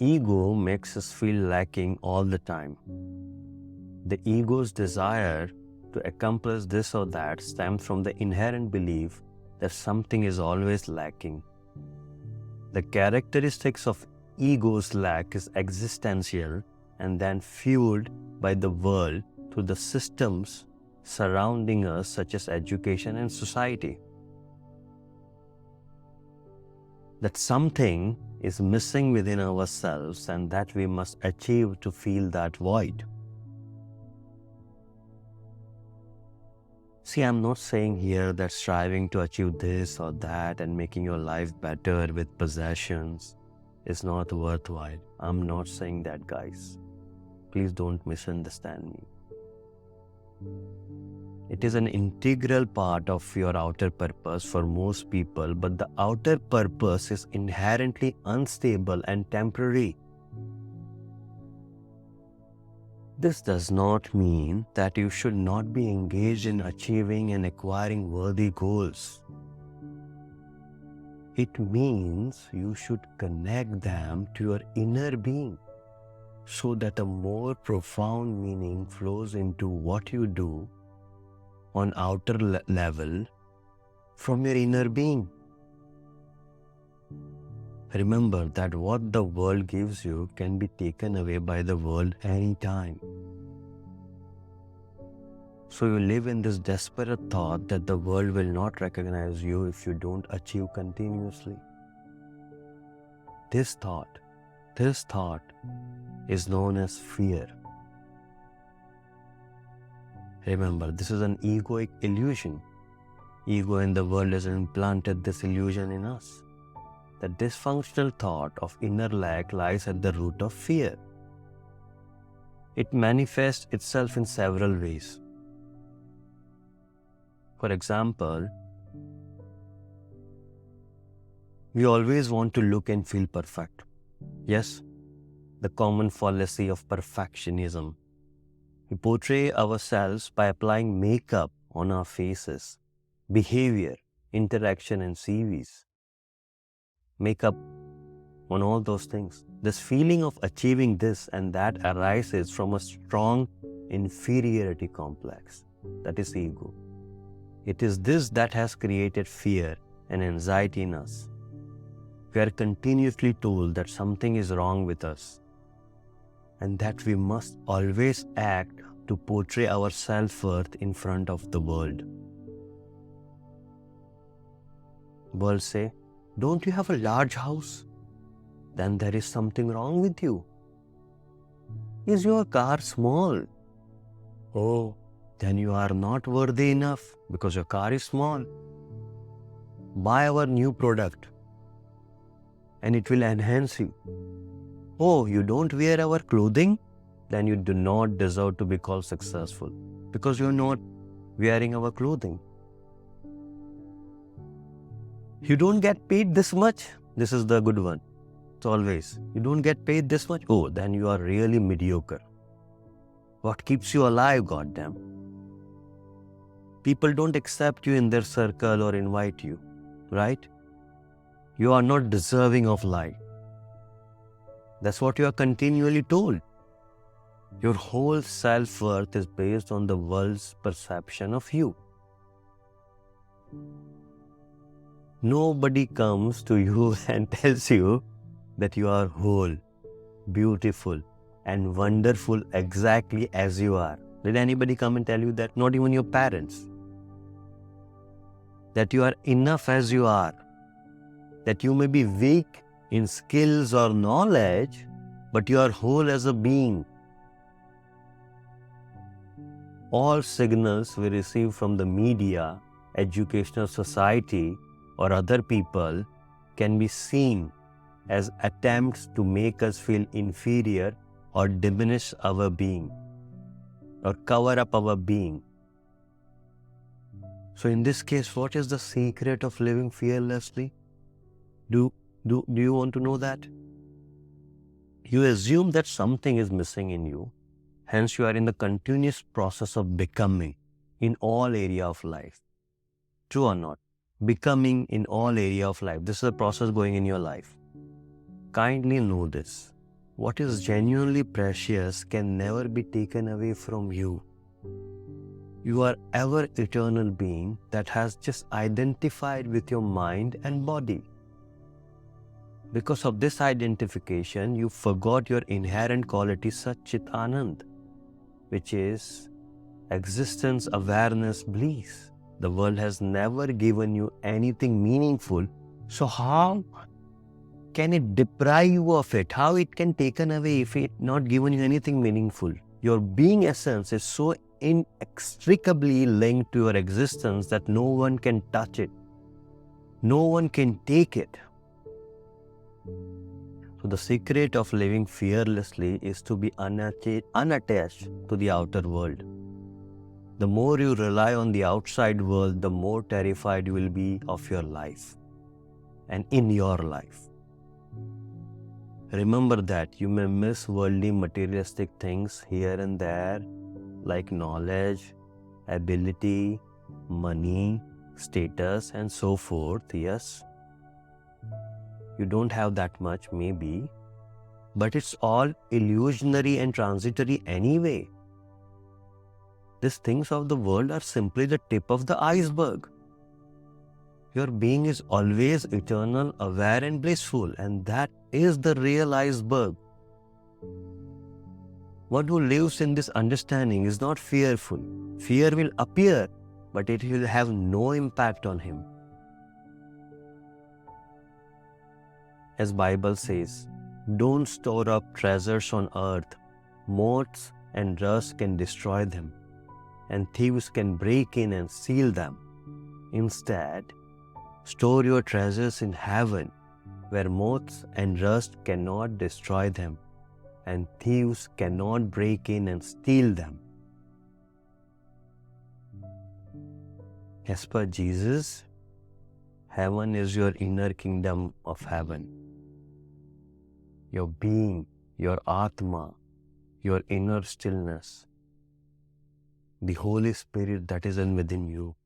ego makes us feel lacking all the time. The ego's desire to accomplish this or that stems from the inherent belief that something is always lacking. The characteristics of ego's lack is existential and then fueled by the world through the systems surrounding us, such as education and society. That something is missing within ourselves and that we must achieve to fill that void. See, I'm not saying here that striving to achieve this or that and making your life better with possessions is not worthwhile. I'm not saying that, guys. Please don't misunderstand me. It is an integral part of your outer purpose for most people, but the outer purpose is inherently unstable and temporary. This does not mean that you should not be engaged in achieving and acquiring worthy goals. It means you should connect them to your inner being so that a more profound meaning flows into what you do on outer level from your inner being. Remember that what the world gives you can be taken away by the world anytime. So you live in this desperate thought that the world will not recognize you if you don't achieve continuously. This thought is known as fear. Remember, this is an egoic illusion. Ego in the world has implanted this illusion in us. The dysfunctional thought of inner lack lies at the root of fear. It manifests itself in several ways. For example, we always want to look and feel perfect. Yes, the common fallacy of perfectionism. We portray ourselves by applying makeup on our faces, behavior, interaction, and CVs. Makeup on all those things. This feeling of achieving this and that arises from a strong inferiority complex. That is ego. It is this that has created fear and anxiety in us. We are continuously told that something is wrong with us and that we must always act to portray our self-worth in front of the world. World say, don't you have a large house? Then there is something wrong with you. Is your car small? Oh, then you are not worthy enough because your car is small. Buy our new product and it will enhance you. Oh, you don't wear our clothing? Then you do not deserve to be called successful because you are not wearing our clothing. You don't get paid this much? This is the good one. It's always, you don't get paid this much? Oh, then you are really mediocre. What keeps you alive, goddamn? People don't accept you in their circle or invite you, right? You are not deserving of life. That's what you are continually told. Your whole self-worth is based on the world's perception of you. Nobody comes to you and tells you that you are whole, beautiful, and wonderful exactly as you are. Did anybody come and tell you that? Not even your parents. That you are enough as you are. That you may be weak in skills or knowledge, but you are whole as a being. All signals we receive from the media, educational society, or other people can be seen as attempts to make us feel inferior or diminish our being or cover up our being. So in this case, what is the secret of living fearlessly? Do you want to know that? You assume that something is missing in you, hence you are in the continuous process of becoming in all area of life. True or not? Becoming in all area of life. This is a process going in your life. Kindly know this. what is genuinely precious can never be taken away from you. You are ever eternal being that has just identified with your mind and body. Because of this identification, you forgot your inherent quality Satchit Anand, which is existence, awareness, bliss. The world has never given you anything meaningful, so how can it deprive you of it? How it can taken away if it not given you anything meaningful? Your being essence is so inextricably linked to your existence that no one can touch it. No one can take it. So the secret of living fearlessly is to be unattached to the outer world. The more you rely on the outside world, the more terrified you will be of your life and in your life. Remember that you may miss worldly materialistic things here and there, like knowledge, ability, money, status, and so forth. Yes, you don't have that much maybe, but it's all illusionary and transitory anyway. These things of the world are simply the tip of the iceberg. Your being is always eternal, aware and blissful, and that is the real iceberg. One who lives in this understanding is not fearful. Fear will appear, but it will have no impact on him. As Bible says, don't store up treasures on earth. Moths and rust can destroy them, and thieves can break in and steal them. Instead, store your treasures in heaven, where moths and rust cannot destroy them, and thieves cannot break in and steal them. As per Jesus, heaven is your inner kingdom of heaven. Your being, your Atma, your inner stillness, the Holy Spirit that is within you.